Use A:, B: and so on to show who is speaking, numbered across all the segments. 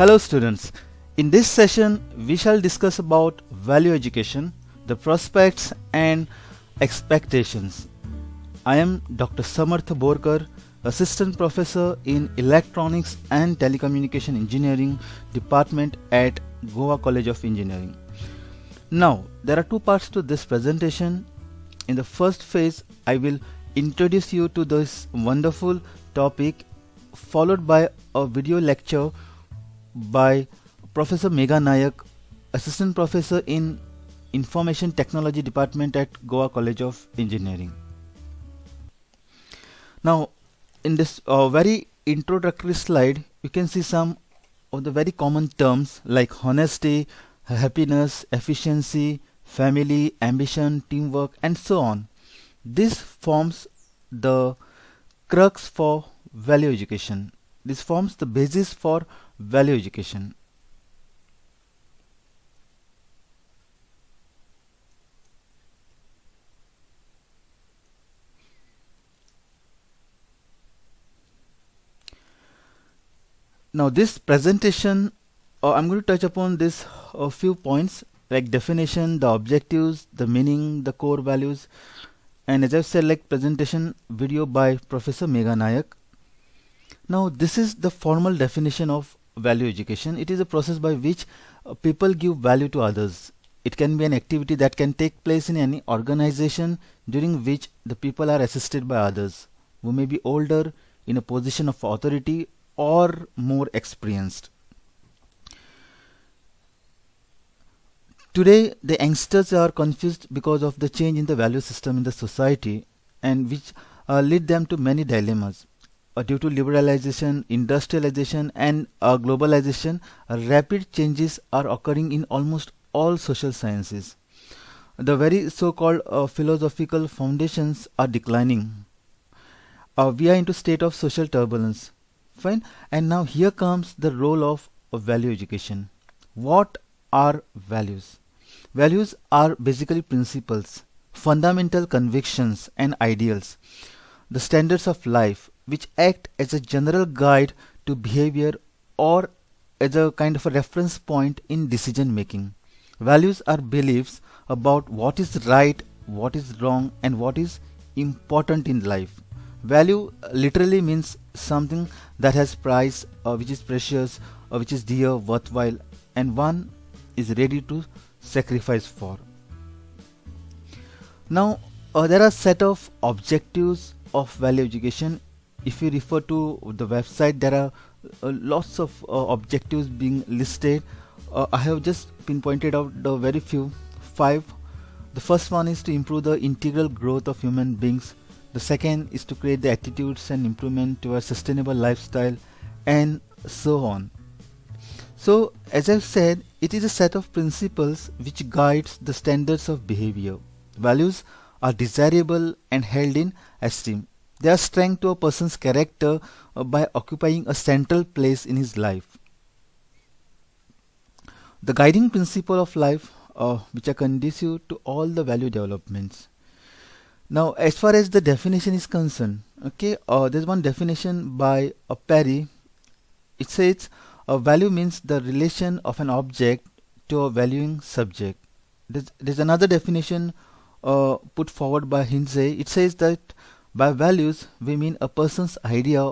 A: Hello students. In this session we shall discuss about value education, the prospects and expectations. I am Dr. Samarth Borkar, Assistant Professor in Electronics and Telecommunication Engineering Department at Goa College of Engineering. Now there are two parts to this presentation. In the first phase I will introduce you to this wonderful topic, followed by a video lecture by Professor Megha Nayak, Assistant Professor in Information Technology Department at Goa College of Engineering. Now in this very introductory slide you can see some of the very common terms like honesty, happiness, efficiency, family, ambition, teamwork and so on. This forms the crux for value education. This forms the basis for value education. Now this presentation I'm going to touch upon this a few points like definition, the objectives, the meaning, the core values, and as I've said, like presentation video by Professor Megha Nayak. Now this is the formal definition of value education. It is a process by which people give value to others. It can be an activity that can take place in any organization during which the people are assisted by others who may be older, in a position of authority or more experienced. Today the youngsters are confused because of the change in the value system in the society, and which lead them to many dilemmas. Due to liberalization, industrialization and globalization, rapid changes are occurring in almost all social sciences. The very so-called philosophical foundations are declining. We are into state of social turbulence. Fine. And now here comes the role of value education. What are values? Values are basically principles, fundamental convictions and ideals, the standards of life which act as a general guide to behavior or as a kind of a reference point in decision making. Values are beliefs about what is right, what is wrong and what is important in life. Value literally means something that has price, which is precious, which is dear, worthwhile, and one is ready to sacrifice for. Now there are a set of objectives of value education. If you refer to the website, there are lots of objectives being listed. I have just pinpointed out the very few, 5. The first one is to improve the integral growth of human beings. The second is to create the attitudes and improvement to a sustainable lifestyle, and so on. So as I've said, it is a set of principles which guides the standards of behavior. Values are desirable and held in esteem. They are strength to a person's character by occupying a central place in his life. The guiding principle of life which are conducive to all the value developments. Now as far as the definition is concerned, okay, there's one definition by Perry. It says value means the relation of an object to a valuing subject. There's another definition put forward by Hintze. It says that by values we mean a person's idea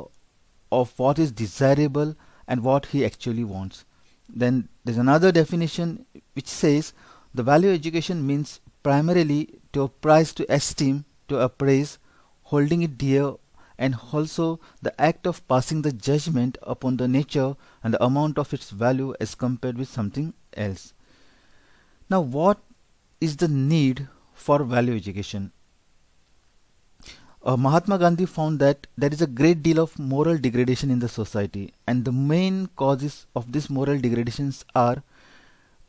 A: of what is desirable and what he actually wants. Then there's another definition which says the value education means primarily to appraise, to esteem, to appraise, holding it dear, and also the act of passing the judgment upon the nature and the amount of its value as compared with something else. Now what is the need for value education? Mahatma Gandhi found that there is a great deal of moral degradation in the society, and the main causes of this moral degradations are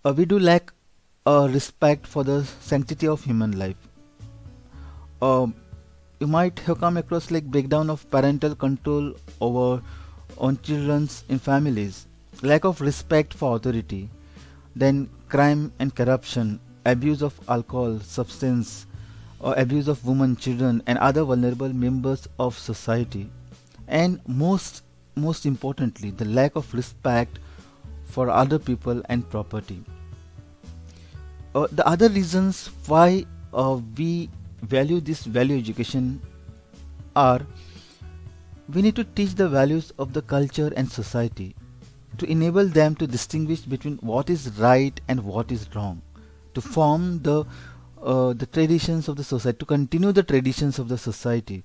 A: we do lack respect for the sanctity of human life. You might have come across like breakdown of parental control over on children's in families, lack of respect for authority, then crime and corruption, abuse of alcohol, substance, or abuse of women, children and other vulnerable members of society, and most importantly the lack of respect for other people and property. The other reasons why we value this value education are: we need to teach the values of the culture and society to enable them to distinguish between what is right and what is wrong, to form the traditions of the society, to continue the traditions of the society,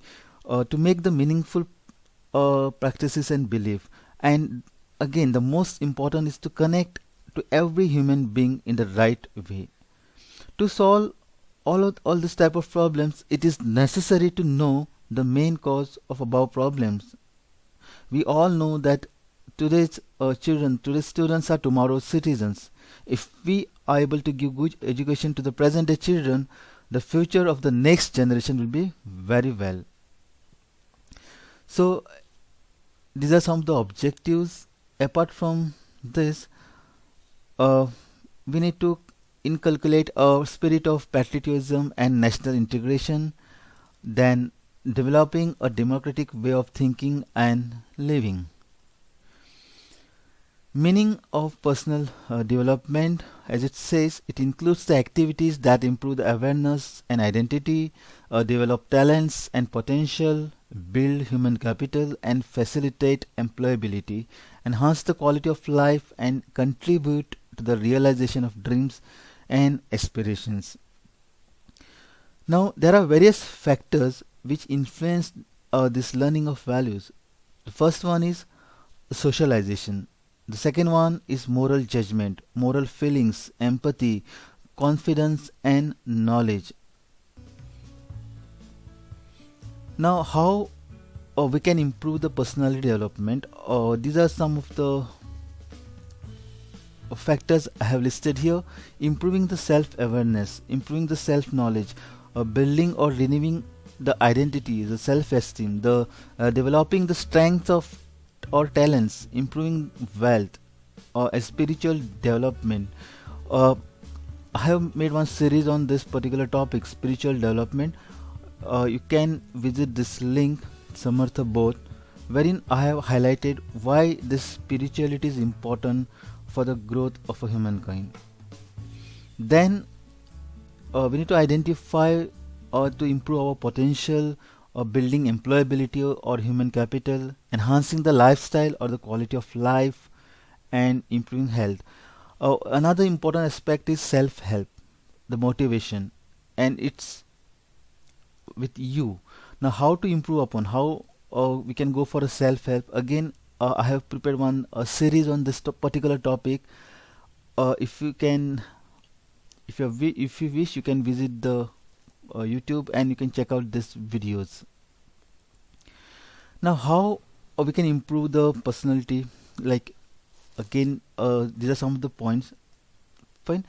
A: to make the meaningful practices and belief. And again, the most important is to connect to every human being in the right way. To solve all this type of problems, it is necessary to know the main cause of above problems. We all know that today's today's students are tomorrow's citizens. If we are able to give good education to the present day children, the future of the next generation will be very well. So these are some of the objectives. Apart from this, uh, we need to inculcate a spirit of patriotism and national integration, then developing a democratic way of thinking and living. Meaning of personal development, as it says, it includes the activities that improve the awareness and identity, develop talents and potential, build human capital and facilitate employability, enhance the quality of life and contribute to the realization of dreams and aspirations. Now, there are various factors which influence this learning of values. The first one is socialization. The second one is moral judgment, moral feelings, empathy, confidence, and knowledge. Now, how we can improve the personality development? These are some of the factors I have listed here: improving the self awareness, improving the self knowledge, building or renewing the identity, the self esteem, the developing the strength of or talents, improving wealth, or a spiritual development. Uh, I have made one series on this particular topic, spiritual development. You can visit this link, Samartha Bodh, wherein I have highlighted why this spirituality is important for the growth of a humankind. Then we need to identify or to improve our potential, or building employability or human capital, enhancing the lifestyle or the quality of life, and improving health. Another important aspect is self-help, the motivation, and it's with you. Now, how to improve upon, how we can go for a self-help. Again, I have prepared one a series on this particular topic. If you can, if you wish, you can visit the YouTube and you can check out these videos. Now, how we can improve the personality? Like, again, these are some of the points. Fine.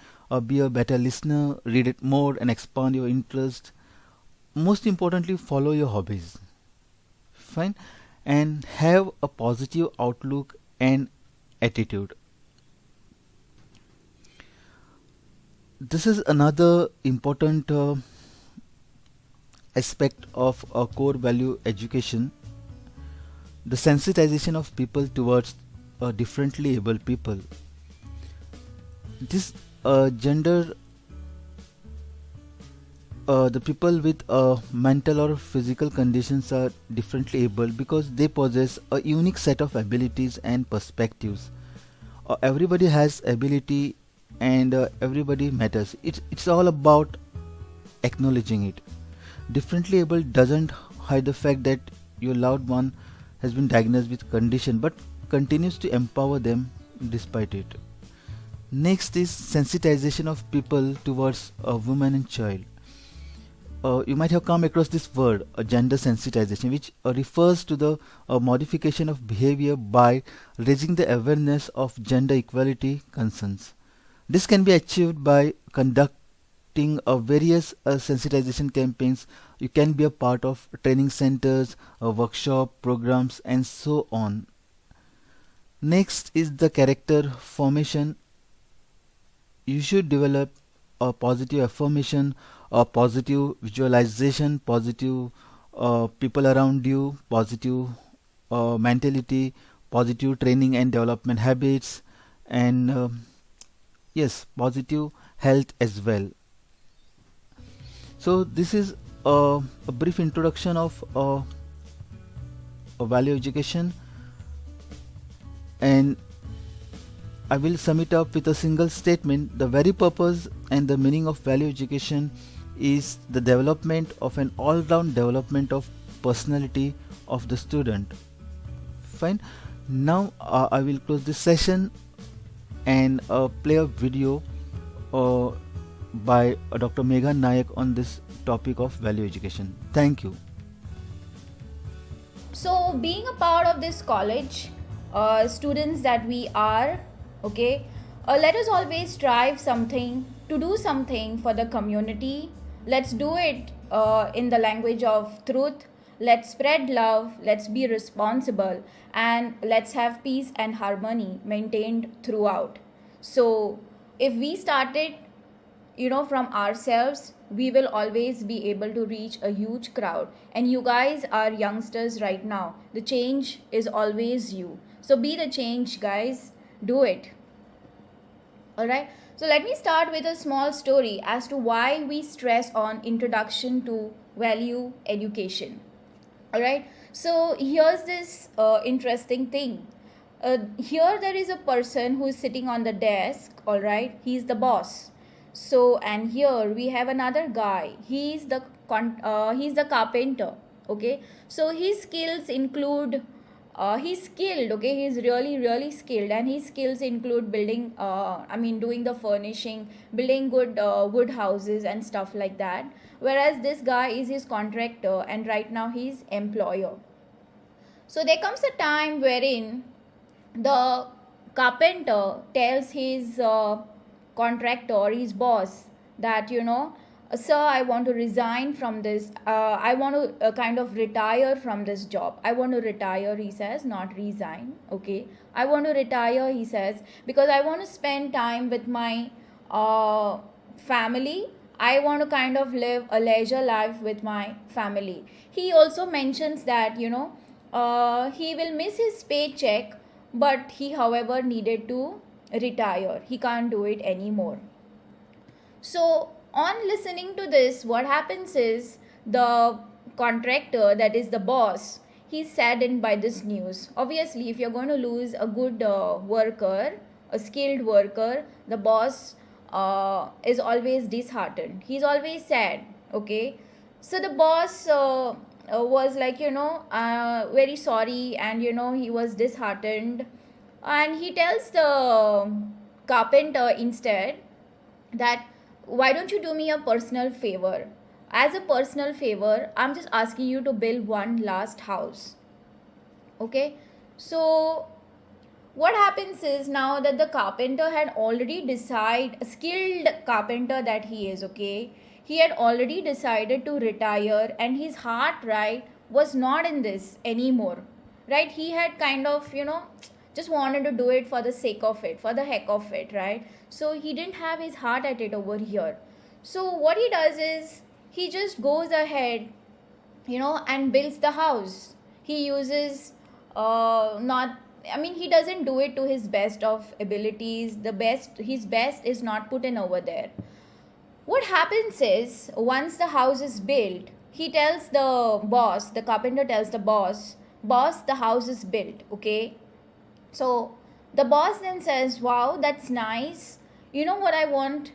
A: Be a better listener, read it more, and expand your interest. Most importantly, follow your hobbies. Fine. And have a positive outlook and attitude. This is another important aspect of a core value education: the sensitization of people towards differently abled people. This gender, the people with mental or physical conditions are differently able because they possess a unique set of abilities and perspectives. Everybody has ability, and everybody matters. It's all about acknowledging it. Differently able doesn't hide the fact that your loved one has been diagnosed with condition, but continues to empower them despite it. Next is sensitization of people towards a woman and child. You might have come across this word, gender sensitization, which refers to the modification of behavior by raising the awareness of gender equality concerns. This can be achieved by conducting various sensitization campaigns. You can be a part of training centers, workshop programs, and so on. Next is the character formation. You should develop a positive affirmation, a positive visualization, positive people around you, positive mentality, positive training and development habits, and yes, positive health as well. So this is a brief introduction of a value education, and I will sum it up with a single statement. The very purpose and the meaning of value education is the development of an all-round development of personality of the student. Fine. Now I will close this session and play a video uh, by Dr. Meghan Nayak on this topic of value education. Thank you.
B: So, being a part of this college, students that we are, okay, let us always strive something to do something for the community. Let's do it in the language of truth. Let's spread love. Let's be responsible, and let's have peace and harmony maintained throughout. So, if we started from ourselves, we will always be able to reach a huge crowd. And you guys are youngsters right now. The change is always you. So be the change, guys. Do it. All right. So let me start with a small story as to why we stress on introduction to value education. All right. So here's this interesting thing. Here there is a person who is sitting on the desk. All right. He's the boss. So, and here we have another guy. He's the carpenter. Okay. So his skills include he's skilled. Okay, he's really skilled, and his skills include building doing the furnishing, building good wood houses and stuff like that. Whereas this guy is his contractor, and right now he's employer. So there comes a time wherein the carpenter tells his contractor, his boss, that sir, I want to resign from this. I want to kind of retire from this job. I want to retire, he says, not resign. Okay, I want to retire, he says, because I want to spend time with my family. I want to kind of live a leisure life with my family. He also mentions that he will miss his paycheck, but he, however, needed to retire. He can't do it anymore. So on listening to this, what happens is the contractor, that is the boss, he's saddened by this news. Obviously, if you're going to lose a good worker, a skilled worker, the boss is always disheartened. He's always sad. Okay. So the boss was like, very sorry, and he was disheartened, and he tells the carpenter instead that, why don't you do me a personal favor? As a personal favor, I'm just asking you to build one last house. Okay. So what happens is, now that the carpenter had already decided, a skilled carpenter that he is, okay, he had already decided to retire, and his heart, right, was not in this anymore. Right. He had kind of just wanted to do it for the sake of it, for the heck of it, right? So he didn't have his heart at it over here. So what he does is, he just goes ahead, and builds the house. He uses not he doesn't do it to his best of abilities. His best is not put in over there. What happens is, once the house is built, he tells the boss, the carpenter tells the boss, the house is built. Okay. So the boss then says, wow, that's nice. You know what I want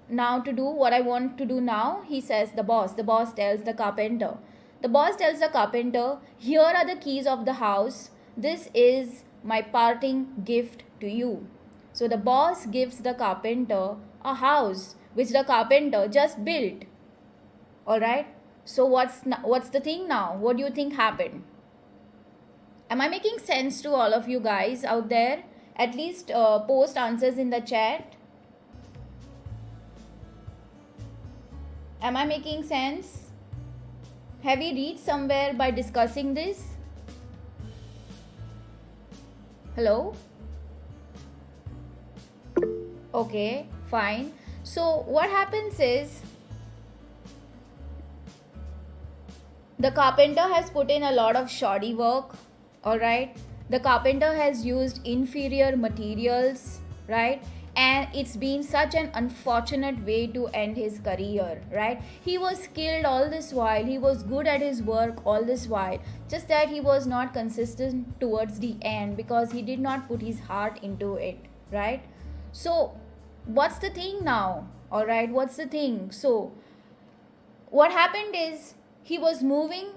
B: now to do? What I want to do now? He says, the boss. The boss tells the carpenter. The boss tells the carpenter, here are the keys of the house. This is my parting gift to you. So the boss gives the carpenter a house which the carpenter just built. Alright. So what's the thing now? What do you think happened? Am I making sense to all of you guys out there? At least post answers in the chat. Am I making sense? Have we reached somewhere by discussing this? Hello? Okay, fine. So what happens is, the carpenter has put in a lot of shoddy work. Alright, the carpenter has used inferior materials. right? And it's been such an unfortunate way to end his career, right? He was skilled all this while, he was good at his work all this while, just that he was not consistent towards the end because he did not put his heart into it, right? So what's the thing now? All right, what's the thing? So what happened is he was moving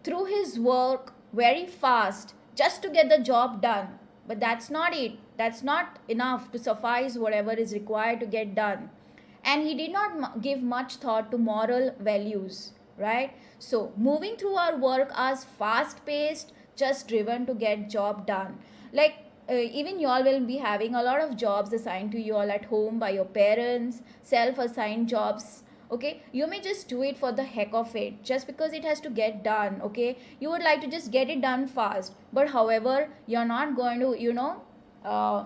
B: through his work very fast just to get the job done. But that's not it. That's not enough to suffice whatever is required to get done. And he did not give much thought to moral values, right? So moving through our work as fast paced, just driven to get job done. Like even you all will be having a lot of jobs assigned to you all at home by your parents, self assigned jobs. Okay, you may just do it for the heck of it, just because it has to get done. Okay, you would like to just get it done fast, but however you're not going to uh,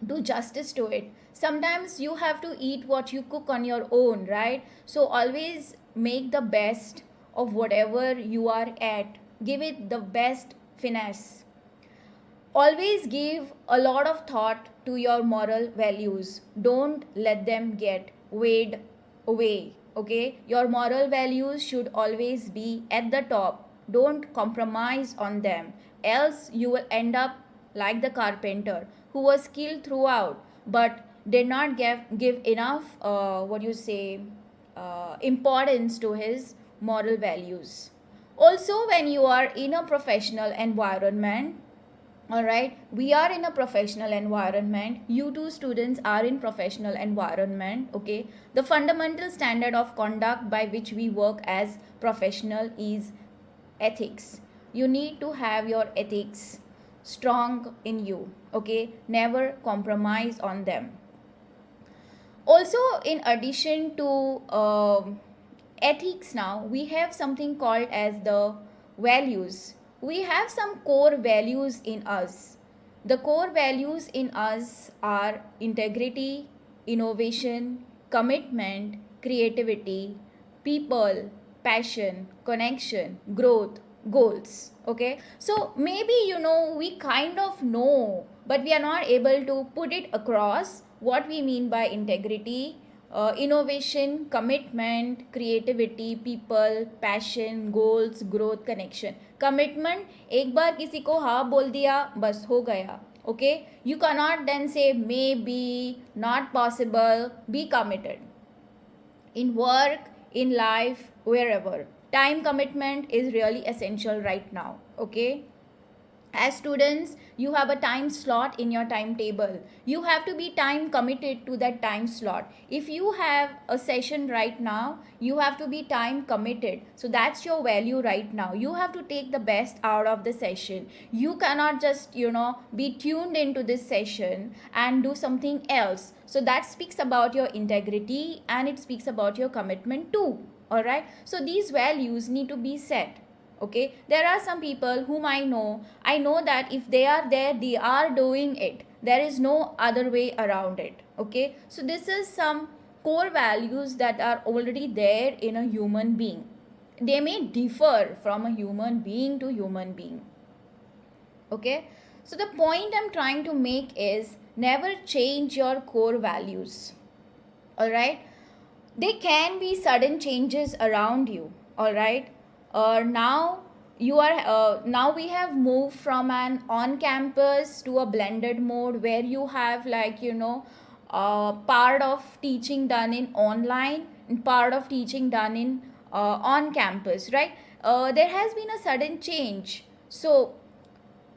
B: do justice to it. Sometimes you have to eat what you cook on your own, right? So always make the best of whatever you are at, give it the best finesse. Always give a lot of thought to your moral values. Don't let them get weighed away. Okay, your moral values should always be at the top. Don't compromise on them, else you will end up like the carpenter who was skilled throughout but did not give enough what you say importance to his moral values. Also, when you are in a professional environment, all right, we are in a professional environment, you two students are in professional environment. Okay, the fundamental standard of conduct by which we work as professional is ethics. You need to have your ethics strong in you. Okay, never compromise on them. Also, in addition to ethics, now we have something called as the values. We have some core values in us. The core values in us are integrity, innovation, commitment, creativity, people, passion, connection, growth, goals. Okay, so maybe we kind of know, but we are not able to put it across what we mean by integrity, innovation, commitment, creativity, people, passion, goals, growth, connection. Commitment, एक बार किसी को हाँ बोल दिया बस हो गया. Okay, you cannot then say maybe, not possible. Be committed in work, in life, wherever. Time commitment is really essential right now. Okay, as students, you have a time slot in your timetable. You have to be time committed to that time slot. If you have a session right now, you have to be time committed. So that's your value right now. You have to take the best out of the session. You cannot just be tuned into this session and do something else. So that speaks about your integrity and it speaks about your commitment too. All right, so these values need to be set. Okay, there are some people whom I know that if they are there, they are doing it. There is no other way around it. Okay, so this is some core values that are already there in a human being. They may differ from a human being to human being. Okay, so the point I'm trying to make is never change your core values. All right, there can be sudden changes around you. All right, now now we have moved from an on campus to a blended mode where you have part of teaching done in online and part of teaching done in on campus, right? There has been a sudden change. So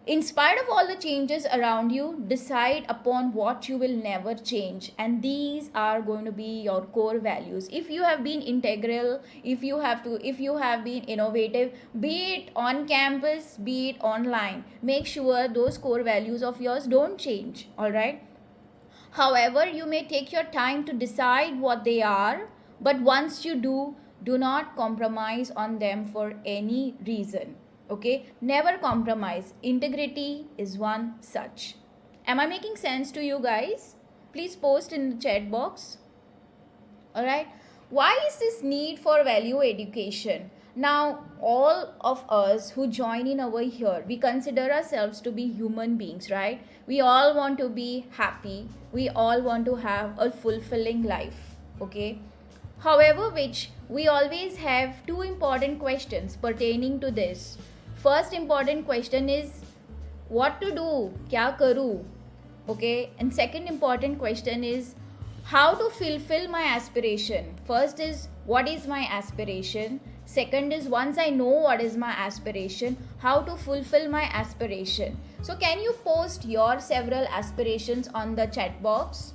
B: in spite of all the changes around you, decide upon what you will never change, and these are going to be your core values. If you have been integral, if you have been innovative, be it on campus, be it online, make sure those core values of yours don't change. All right, however, you may take your time to decide what they are, but once you do not compromise on them for any reason. Okay, never compromise. Integrity is one such. Am I making sense to you guys? Please post in the chat box. All right, why is this need for value education? Now, all of us who join in over here, we consider ourselves to be human beings, right? We all want to be happy. We all want to have a fulfilling life, okay? However, which we always have two important questions pertaining to this. First important question is what to do, kya karu, okay? And second important question is how to fulfill my aspiration. First is what is my aspiration? Second is once I know what is my aspiration, how to fulfill my aspiration. So can you post your several aspirations on the chat box?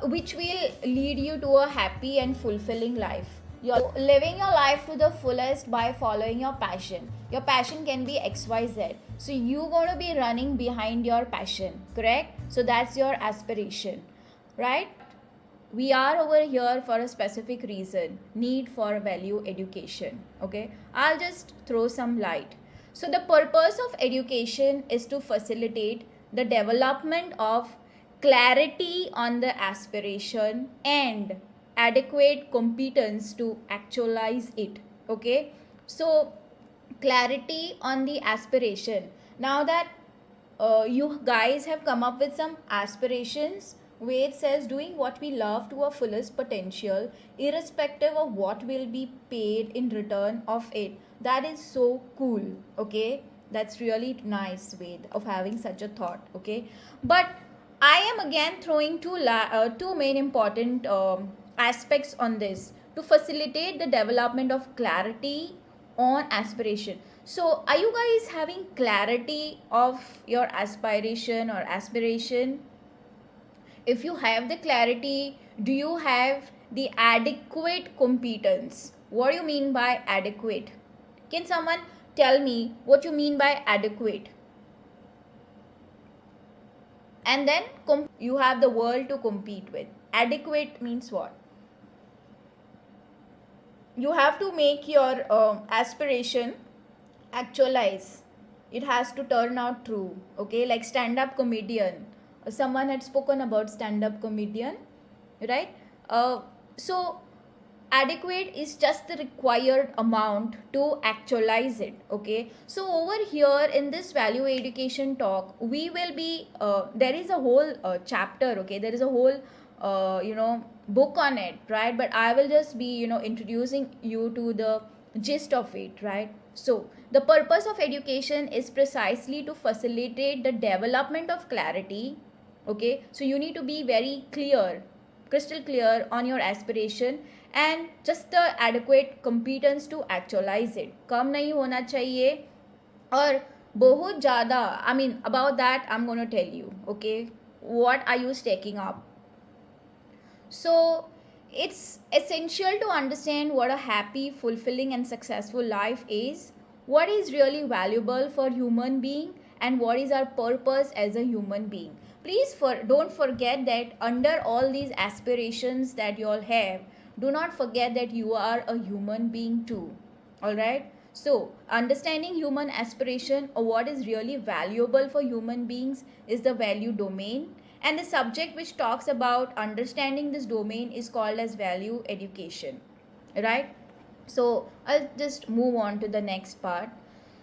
B: Which will lead you to a happy and fulfilling life. You're living your life to the fullest by following your passion. Your passion can be XYZ. So you're going to be running behind your passion, correct? So that's your aspiration, right? We are over here for a specific reason, need for value education, okay? I'll just throw some light. So the purpose of education is to facilitate the development of clarity on the aspiration and adequate competence to actualize it, okay? So clarity on the aspiration. Now that you guys have come up with some aspirations where it says doing what we love to our fullest potential irrespective of what will be paid in return of it, that is so cool, okay? That's really nice way of having such a thought, okay? But I am again throwing two main important aspects on this to facilitate the development of clarity on aspiration. So, are you guys having clarity of your aspiration or aspiration? If you have the clarity, do you have the adequate competence? What do you mean by adequate? Can someone tell me what you mean by adequate? And then you have the world to compete with. Adequate means what? You have to make your aspiration actualize. It has to turn out true, okay? Like stand-up comedian. Someone had spoken about stand-up comedian, right? So adequate is just the required amount to actualize it, okay? So over here in this value education talk, we will be there is a whole chapter, okay? There is a whole book on it, right? But I will just be introducing you to the gist of it, right? So the purpose of education is precisely to facilitate the development of clarity, okay? So you need to be very clear, crystal clear on your aspiration and just the adequate competence to actualize it. कम नहीं होना चाहिए और बहुत ज़्यादा, I mean about that I'm going to tell you, okay? What are you stacking up? So it's essential to understand what a happy, fulfilling and successful life is, what is really valuable for human being and what is our purpose as a human being. Please don't forget that under all these aspirations that you all have, do not forget that you are a human being too. All right? So, understanding human aspiration or what is really valuable for human beings is the value domain, and the subject which talks about understanding this domain is called as value education, right? So I'll just move on to the next part.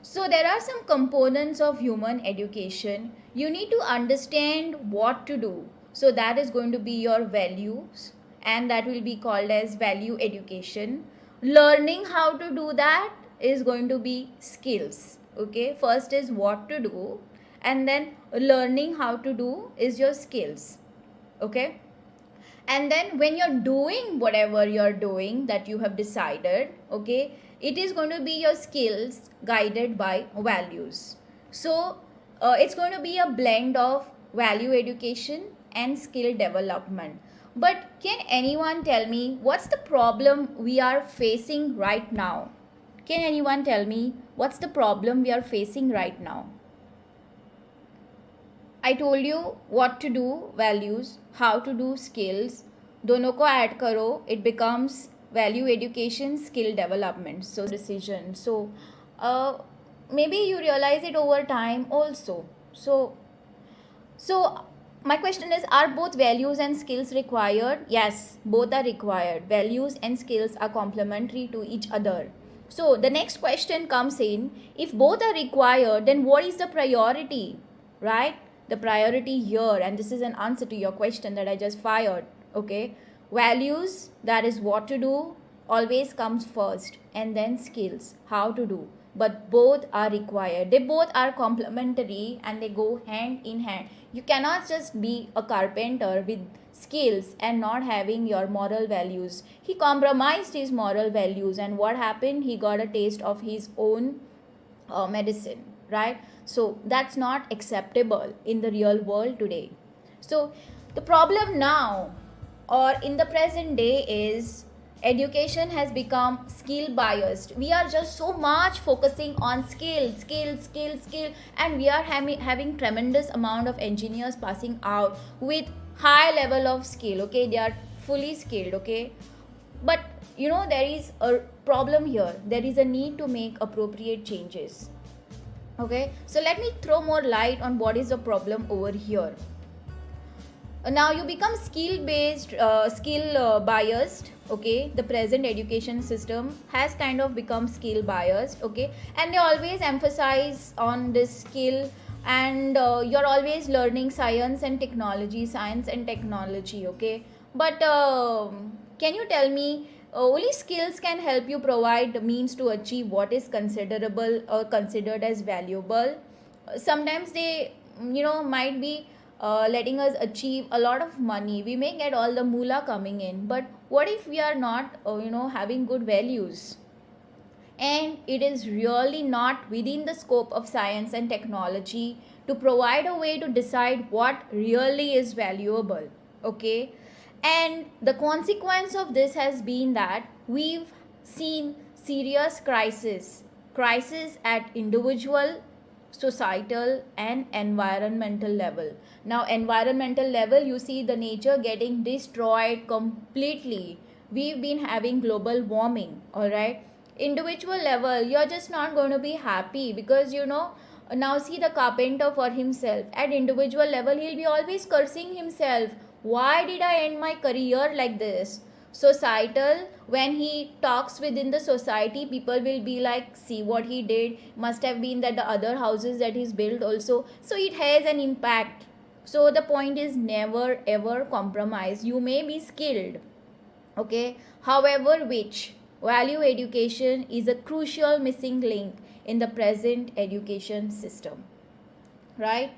B: So there are some components of human education. You need to understand what to do, so that is going to be your values and that will be called as value education. Learning how to do that is going to be skills, okay? First is what to do and then learning how to do is your skills, okay? And then when you're doing whatever you're doing that you have decided, okay, it is going to be your skills guided by values. So it's going to be a blend of value education and skill development. But can anyone tell me what's the problem we are facing right now? Can anyone tell me what's the problem we are facing right now? I told you what to do, values, how to do, skills. दोनों को add करो, it becomes value education, skill development. So decision. So maybe you realize it over time also. So My question is, are both values and skills required? Yes, both are required. Values and skills are complementary to each other. So the next question comes in, if both are required, then what is the priority? Right? The priority here, and this is an answer to your question that I just fired. Okay, values, that is what to do, always comes first, and then skills, how to do. But both are required, they both are complementary and they go hand in hand. You cannot just be a carpenter with skills and not having your moral values. He compromised his moral values, and what happened? He got a taste of his own medicine, right? So that's not acceptable in the real world today. So the problem now, or in the present day, is education has become skill biased. We are just so much focusing on skill, and we are having tremendous amount of engineers passing out with high level of skill. Okay, they are fully skilled. Okay, but there is a problem here. There is a need to make appropriate changes. Okay, so let me throw more light on what is the problem over here. Now you become skill biased. Okay, the present education system has kind of become skill biased. Okay, and they always emphasize on this skill, and you're always learning science and technology. Okay, but can you tell me, only skills can help you provide means to achieve what is considerable or considered as valuable? Sometimes they might be letting us achieve a lot of money. We may get all the moolah coming in, but what if we are not having good values? And it is really not within the scope of science and technology to provide a way to decide what really is valuable. Okay, and the consequence of this has been that we've seen serious crisis at individual, societal, and environmental level. Now environmental level, you see the nature getting destroyed completely. We've been having global warming. All right, individual level, you're just not going to be happy because now see the carpenter for himself. At individual level, he'll be always cursing himself, why did I end my career like this? Societal, when he talks within the society, people will be like, see what he did, must have been that the other houses that he's built also. So it has an impact. So the point is, never ever compromise. You may be skilled, okay, however which, value education is a crucial missing link in the present education system, right?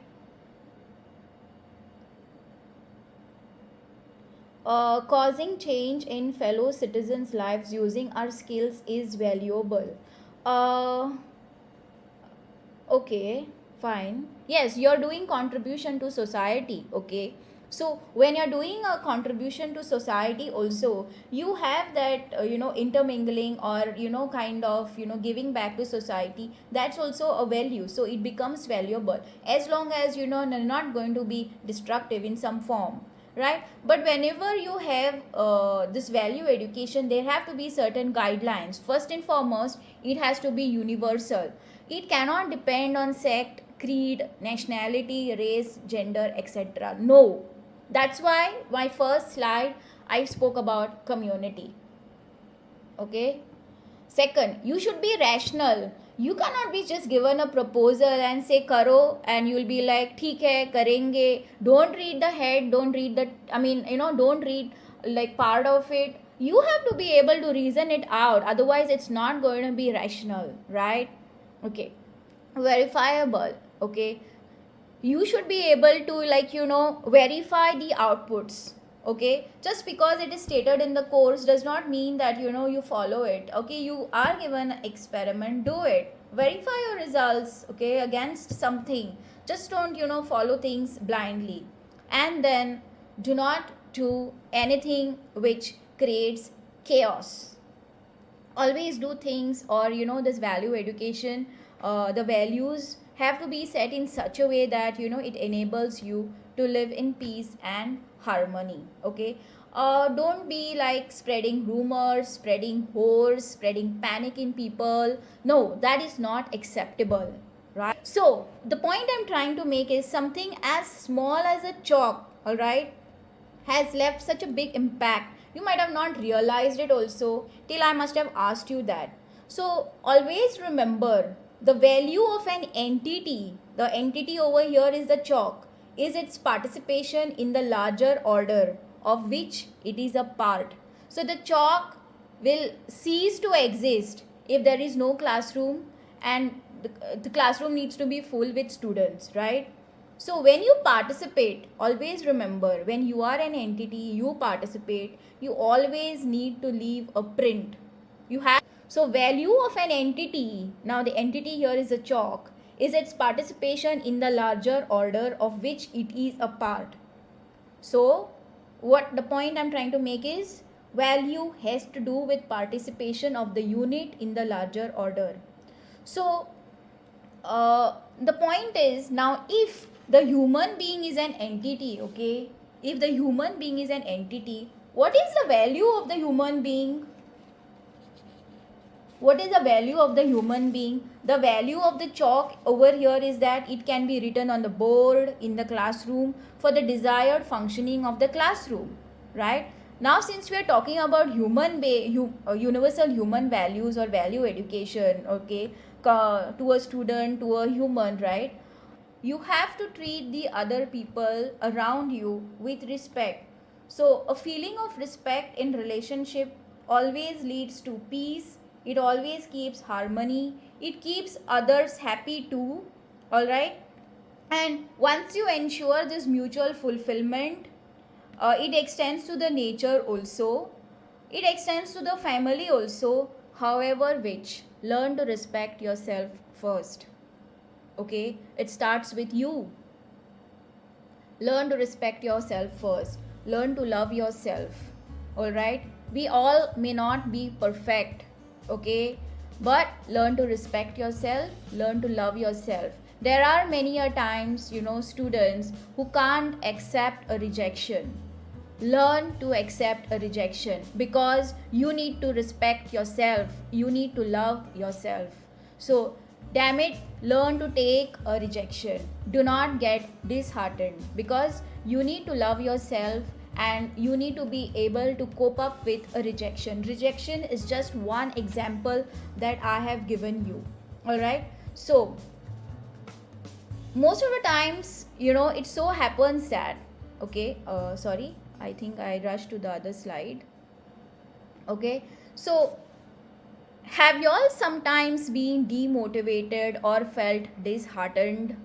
B: Causing change in fellow citizens' lives using our skills is valuable. Uh, okay, fine. Yes, you're doing contribution to society. Okay, so when you're doing a contribution to society, also you have that intermingling, or kind of giving back to society. That's also a value. So it becomes valuable as long as not going to be destructive in some form, right? But whenever you have this value education, there have to be certain guidelines. First and foremost, it has to be universal. It cannot depend on sect, creed, nationality, race, gender, etc. No. That's why my first slide I spoke about community. Okay, second, you should be rational. You cannot be just given a proposal and say karo, and you'll be like theek hai karenge. Don't read the head, don't read the, don't read like part of it. You have to be able to reason it out, otherwise it's not going to be rational, right? Okay, verifiable. Okay, you should be able to verify the outputs. Okay, just because it is stated in the course does not mean that you follow it. Okay, you are given an experiment, do it, verify your results, okay, against something. Just don't follow things blindly. And then do not do anything which creates chaos. Always do things, or this value education, the values have to be set in such a way that it enables you to live in peace and harmony. Okay, don't be like spreading rumors, spreading horrors, spreading panic in people. No, that is not acceptable, right? So the point I'm trying to make is something as small as a chalk, all right, has left such a big impact. You might have not realized it also till I must have asked you that. So always remember the value of an entity. The entity over here is the chalk, is its participation in the larger order of which it is a part. So the chalk will cease to exist if there is no classroom, and the classroom needs to be full with students, right? So when you participate, always remember, when you are an entity, you participate, you always need to leave a print. You have, so value of an entity, now the entity here is a chalk, is its participation in the larger order of which it is a part. So what the point I'm trying to make is, value has to do with participation of the unit in the larger order. So the point is, now if the human being is an entity, okay, if the human being is an entity, what is the value of the human being? What is the value of the human being? The value of the chalk over here is that it can be written on the board in the classroom for the desired functioning of the classroom, right? Now since we are talking about universal human values or value education, okay, to a student, to a human, right, you have to treat the other people around you with respect. So a feeling of respect in relationship always leads to peace, it always keeps harmony, it keeps others happy too, all right? And once you ensure this mutual fulfillment, it extends to the nature also, it extends to the family also, however which, learn to respect yourself first, okay? It starts with you. Learn to respect yourself first, learn to love yourself, all right? We all may not be perfect, okay, but learn to respect yourself, learn to love yourself. There are many a times, students who can't accept a rejection. Learn to accept a rejection, because you need to respect yourself, you need to love yourself. So damn it, learn to take a rejection, do not get disheartened, because you need to love yourself and you need to be able to cope up with a rejection. Rejection is just one example that I have given you, all right? So most of the times, it so happens that, okay, sorry, I think I rushed to the other slide. Okay, so have you all sometimes been demotivated or felt disheartened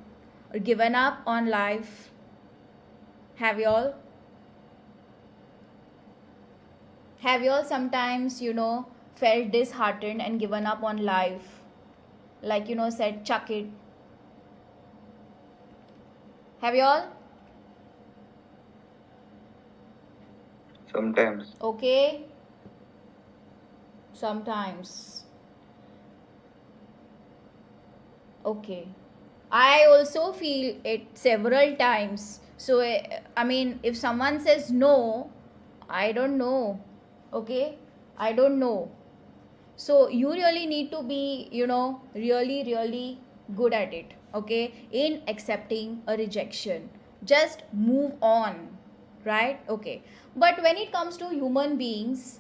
B: or given up on life? Have you all? Have you all sometimes, felt disheartened and given up on life? Like, said, chuck it. Have you all?
C: Sometimes.
B: Okay. Sometimes. Okay. I also feel it several times. So, I mean, if someone says no, I don't know. Okay? I don't know. So, you really need to be, really, really good at it. Okay? In accepting a rejection. Just move on. Right? Okay. But when it comes to human beings,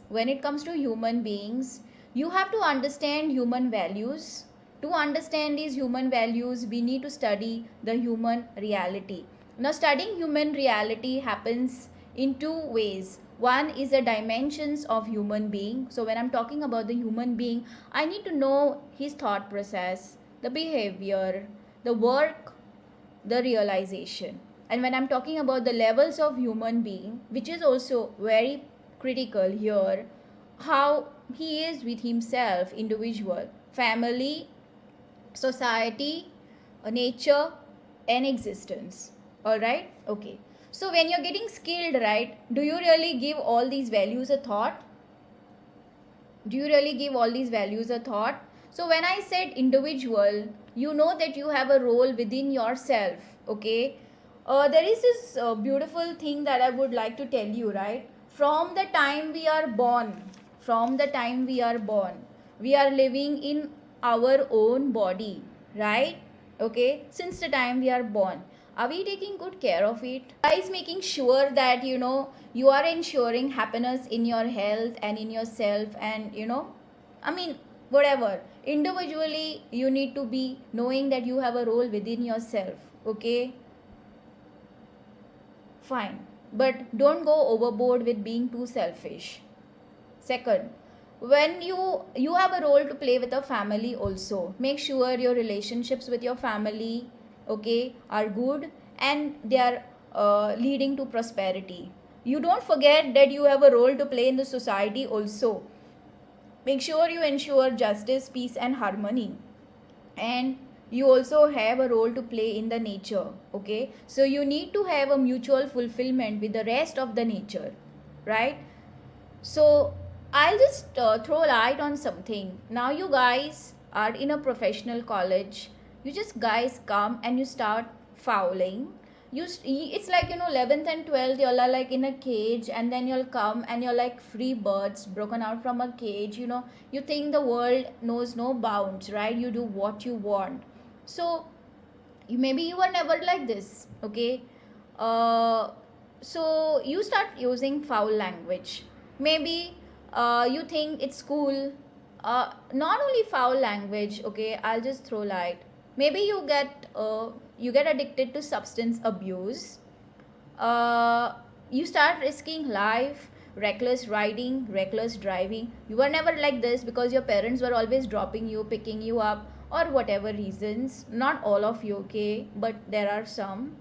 B: you have to understand human values. To understand these human values, we need to study the human reality. Now, studying human reality happens in two ways. One is the dimensions of human being. So when I'm talking about the human being, I need to know his thought process, the behavior, the work, the realization. And when I'm talking about the levels of human being, which is also very critical here, how he is with himself, individual, family, society, nature, and existence. All right? Okay. So when you're getting skilled, right, do you really give all these values a thought? Do you really give all these values a thought? So when I said individual, you know that you have a role within yourself, okay? There is this beautiful thing that I would like to tell you, right? From the time we are born, we are living in our own body, right? okay, since the time we are born. Are we taking good care of it? Guys, making sure that you are ensuring happiness in your health and in yourself, and I mean, whatever. Individually, you need to be knowing that you have a role within yourself, okay? Fine. But don't go overboard with being too selfish. Second, when you have a role to play with a family also. Make sure your relationships with your family, okay, are good, and they are leading to prosperity. You don't forget that you have a role to play in the society also. Make sure you ensure justice, peace, and harmony. And you also have a role to play in the nature, okay? So you need to have a mutual fulfillment with the rest of the nature, right? So I'll just throw light on something. Now you guys are in a professional college. You just guys come and you start fouling. It's like 11th and 12th you're like in a cage, and then you'll come and you're like free birds broken out from a cage. You think the world knows no bounds, right? You do what you want. So maybe you were never like this, okay? uh, so you start using foul language. Maybe you think it's cool. Not only foul language, okay, I'll just throw light. Maybe you get addicted to substance abuse. uh, you start risking life, reckless riding, reckless driving. You were never like this because your parents were always dropping you, picking you up, or whatever reasons. Not all of you, okay, but there are some.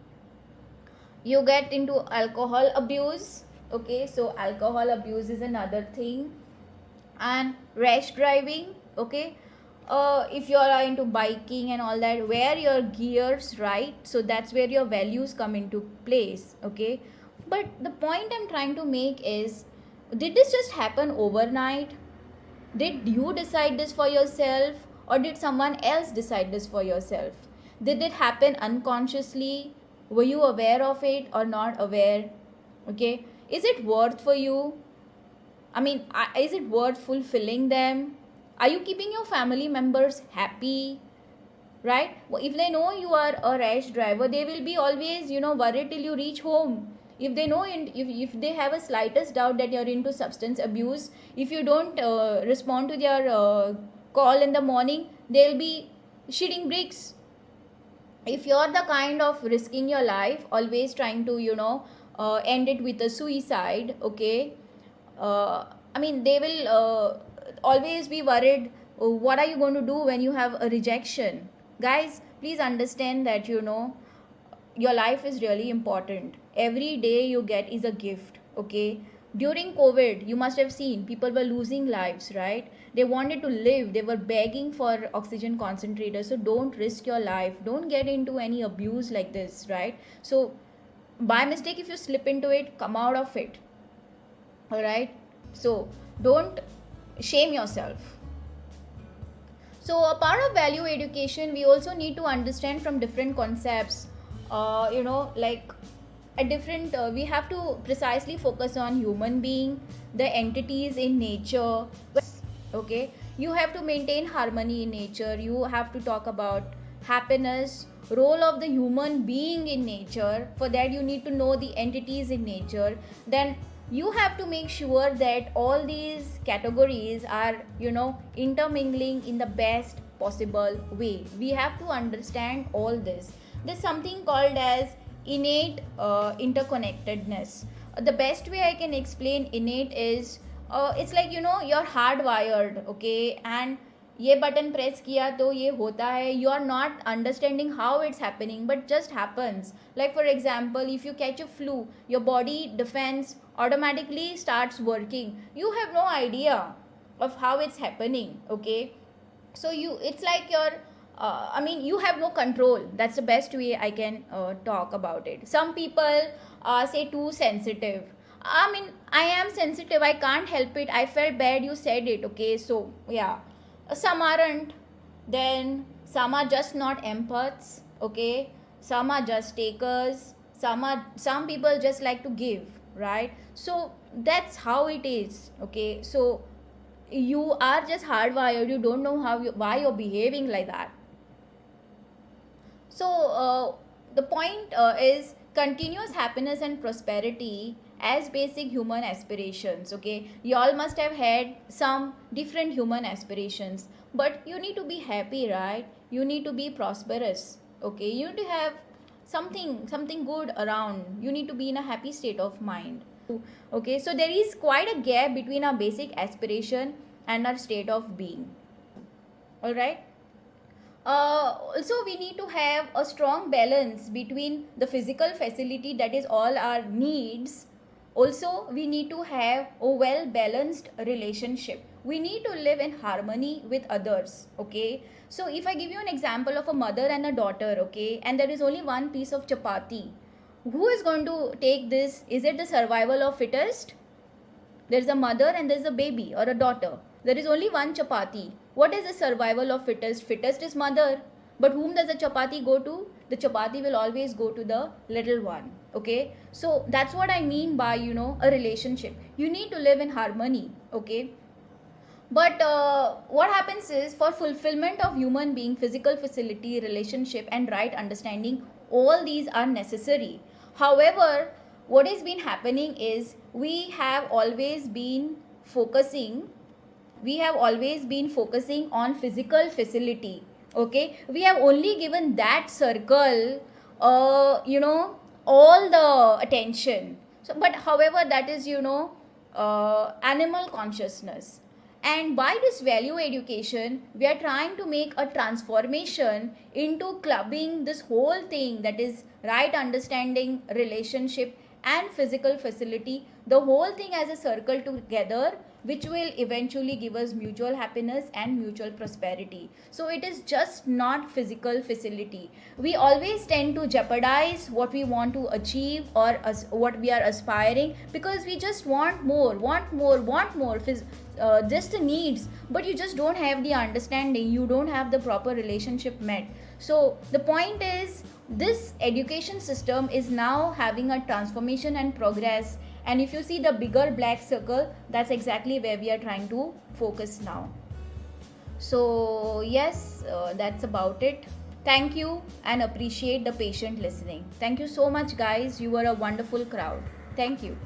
B: You get into alcohol abuse, okay, so alcohol abuse is another thing. And rash driving, okay. If you are into biking and all that, wear your gears right, so that's where your values come into place, okay. But the point I'm trying to make is, did this just happen overnight? Did you decide this for yourself, or did someone else decide this for yourself? Did it happen unconsciously? Were you aware of it or not aware? Okay. Is it worth for you? I mean, is it worth fulfilling them? Are you keeping your family members happy? Right? Well, if they know you are a rash driver, they will be always worried till you reach home. If they know, if they have a slightest doubt that you're into substance abuse, if you don't respond to their call in the morning, they'll be shitting bricks. If you're the kind of risking your life, always trying to end it with a suicide, okay, I mean, they will always be worried. What are you going to do when you have a rejection? Guys, please understand that your life is really important. Every day you get is a gift, okay. During COVID, you must have seen people were losing lives, right? They wanted to live, they were begging for oxygen concentrators. So don't risk your life, don't get into any abuse like this, right? So by mistake, if you slip into it, come out of it, all right? So don't shame yourself. So a part of value education, we also need to understand from different concepts. Like a different we have to precisely focus on human being, the entities in nature, okay. You have to maintain harmony in nature. You have to talk about happiness, role of the human being in nature. For that, you need to know the entities in nature. Then you have to make sure that all these categories are intermingling in the best possible way. We have to understand all this. There's something called as innate interconnectedness. The best way I can explain innate is, it's like you're hardwired, okay, and ये button press किया तो ये होता है. You are not understanding how it's happening, but just happens. Like for example, if you catch a flu, your body defense automatically starts working. You have no idea of how it's happening, okay. So it's like I mean, you have no control. That's the best way I can talk about it. Some people say too sensitive. I mean, I am sensitive, I can't help it, I felt bad, you said it, okay. So yeah, some aren't. Then some are just not empaths, okay. Some are just takers. Some people just like to give, right? So that's how it is, okay. So you are just hardwired. You don't know why you're behaving like that. So, the point is continuous happiness and prosperity as basic human aspirations. Okay, you all must have had some different human aspirations, but you need to be happy, right? You need to be prosperous. Okay, you need to have something good around. You need to be in a happy state of mind. Okay, so there is quite a gap between our basic aspiration and our state of being. All right. Also, we need to have a strong balance between the physical facility, that is all our needs. Also, we need to have a well balanced relationship. We need to live in harmony with others. Okay, so if I give you an example of a mother and a daughter, okay, and there is only one piece of chapati, who is going to take this? Is it the survival of fittest? There's a mother and there's a baby or a daughter. There is only one chapati. What is the survival of fittest? Fittest is mother. But whom does the chapati go to? The chapati will always go to the little one. Okay. So that's what I mean by, a relationship. You need to live in harmony. Okay. But what happens is, for fulfillment of human being, physical facility, relationship, and right understanding, all these are necessary. However, what has been happening is focusing we have always been focusing on physical facility. Okay, we have only given that circle all the attention. So, but however, that is animal consciousness. And by this value education, we are trying to make a transformation into clubbing this whole thing, that is right understanding, relationship, and physical facility, the whole thing as a circle together, which will eventually give us mutual happiness and mutual prosperity. So it is just not physical facility. We always tend to jeopardize what we want to achieve, or what we are aspiring, because we just want more, just the needs, but you just don't have the understanding, you don't have the proper relationship met. So the point is, this education system is now having a transformation and progress, and if you see the bigger black circle, that's exactly where we are trying to focus now. So yes, that's about it. Thank you, and appreciate the patient listening. Thank you so much, guys. You were a wonderful crowd. Thank you.